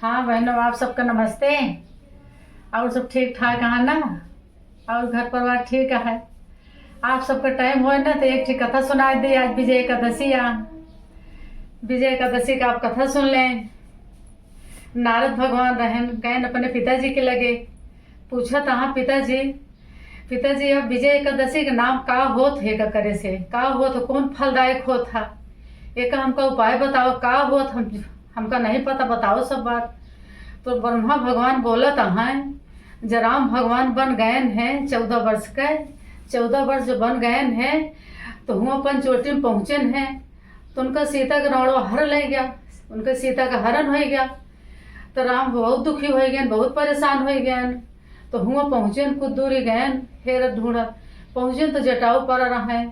हाँ बहनों, आप सबका नमस्ते। और सब ठीक ठाक है ना? और घर परिवार ठीक है? आप सबका टाइम हो ना तो एक ठी कथा सुना दी। आज विजय एकादशी आ। विजय एकादशी का आप कथा सुन लें। नारद भगवान रहन गए अपने पिताजी के लगे, पूछा था पिताजी पिताजी अब विजय एकादशी का नाम का होत है, का करे से का होत, कौन फलदायक होत था, एक हमका उपाय बताओ, का होत हमका नहीं पता, बताओ सब बात। तो ब्रह्मा भगवान बोलत हैं, जब राम भगवान बन गए हैं 14 वर्ष के, 14 वर्ष जो बन गए हैं तो हुआ अपन चोटी में पहुँचे हैं, तो उनका सीता का नौड़ो हर ले गया, उनका सीता का हरण हो गया। तो राम बहुत दुखी हो गए, बहुत परेशान हो गए। तो हुआ पहुँचे कुछ दूरी गए, हेरत ढूंढत पहुँचे तो जटाऊ पर रहे,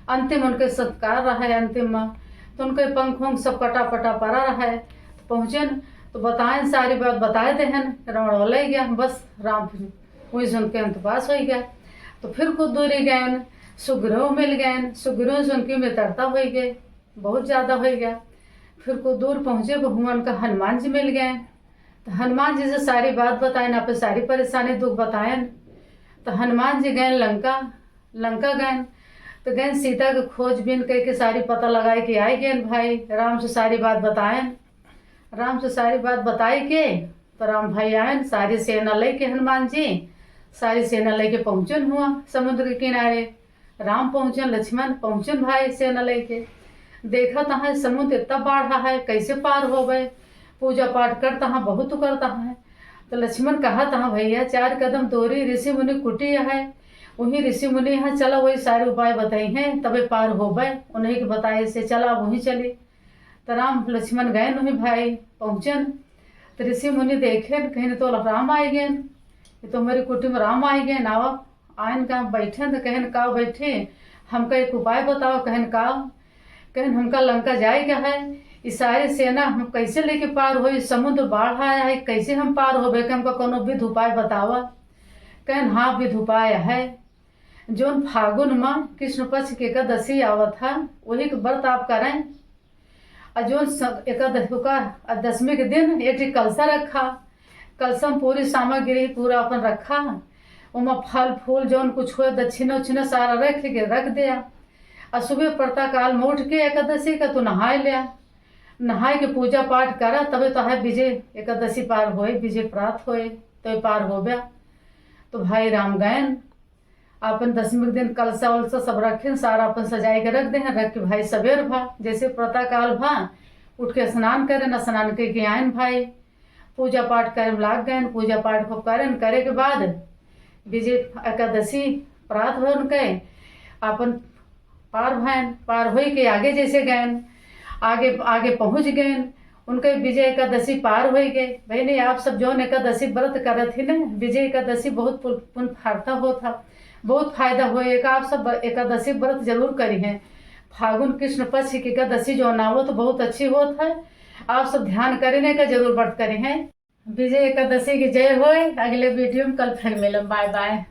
अंतिम उनके सत्कार रहे अंतिम में, तो उनके पंख वंख सब कटा पटा पड़ा रहे। तो पहुँचे तो बताएं, सारी बात बताए देहन, रावण ले गया, बस राम वही सुन के अंतपास हो गया। तो फिर कुछ दूरी गए, सुग्रीव मिल गए, सुग्रीव से उनकी मित्रता हो गई, बहुत ज़्यादा हो गया। फिर कुछ दूर पहुँचे हुआ उनका हनुमान जी मिल गए, तो हनुमान जी से सारी बात बताएं, आप सारी परेशानी दुख बताएं। तो हनुमान जी गए लंका गए, तो गए सीता के खोजबीन करके सारी पता लगाए कि आए गए भाई, राम से सारी बात बताएं। राम से सारी बात बताई के तो राम भाई आए, सारी सेना लेके हनुमान जी सारी सेना लेके पहुँचन हुआ समुद्र के किनारे। राम पहुँचन, लक्ष्मण पहुँचन भाई सेना लेके। देखा तहाँ समुद्र इतना बाढ़ा है, कैसे पार हो गए, पूजा पाठ करता है, बहुत करता है। तो लक्ष्मण कहा था भैया 4 कदम दूरी ऋषि मुनि कुटिया है, वही ऋषि मुनि यहाँ चला, वही सारे उपाय बताई हैं तबे पार हो गए, उन्हीं के बताए से चला, वहीं चली। तो राम लक्ष्मण गए वहीं भाई पहुँचन, तो ऋषि मुनि देखे कहीं तो राम आए गए, ये तो मेरी कुटी में राम आए गए, नावा आयन का बैठे, तो कहन का बैठे, हमका एक उपाय बताओ, कहन हमका लंका जाएगा है, इस सारी सेना हम कैसे लेके पार हो, समुद्र बाढ़ आया है, कैसे हम पार हो गए, हमका कोनो विध उपाय बतावा। कहन हाँ विध उपाय है, जोन फागुन में कृष्ण पक्ष के एकादशी आवत था वही के व्रत आप करें, और जो एकादशी का 10वीं के दिन एक कलसा रखा, कलसा में पूरी सामग्री पूरा अपन रखा, उमा फल फूल जौन कुछ हो दक्षिणा उक्षिणा सारा रख के रख दिया, और सुबह प्रातः काल में उठ के एकादशी का तो नहाए लिया, नहाए के पूजा पाठ करा, तबे तो है विजय एकादशी पार होए, विजय प्राप्त होए, तो पार हो गया। तो भाई राम गए अपन 10वीं के दिन कलसा उलसा सब रखे, सारा अपन सजाए के रख दे, रख के भाई सवेर भा जैसे प्रातः काल भा उठ के स्नान करें, स्नान करके आयन भाई पूजा पाठ करे लाग गए, पूजा पाठ को करें, करे के बाद विजय एकादशी प्रात हो उनके अपन पार भैन, पार हो के आगे जैसे गए, आगे आगे पहुँच गए, उनके विजय एकादशी पार हो गए। भाई नहीं आप सब जो एकादशी व्रत करत थी ना, विजय एकादशी बहुत पुण्य फाड़ता हो था, बहुत फायदा हो, एक आप सब एकादशी व्रत जरूर करी हैं। फागुन कृष्ण पक्ष की एकादशी जो ना हो तो बहुत अच्छी होत है, आप सब ध्यान करने का जरूर व्रत करें हैं। विजय एकादशी की जय हो। अगले वीडियो में कल फिर मिलम, बाय बाय।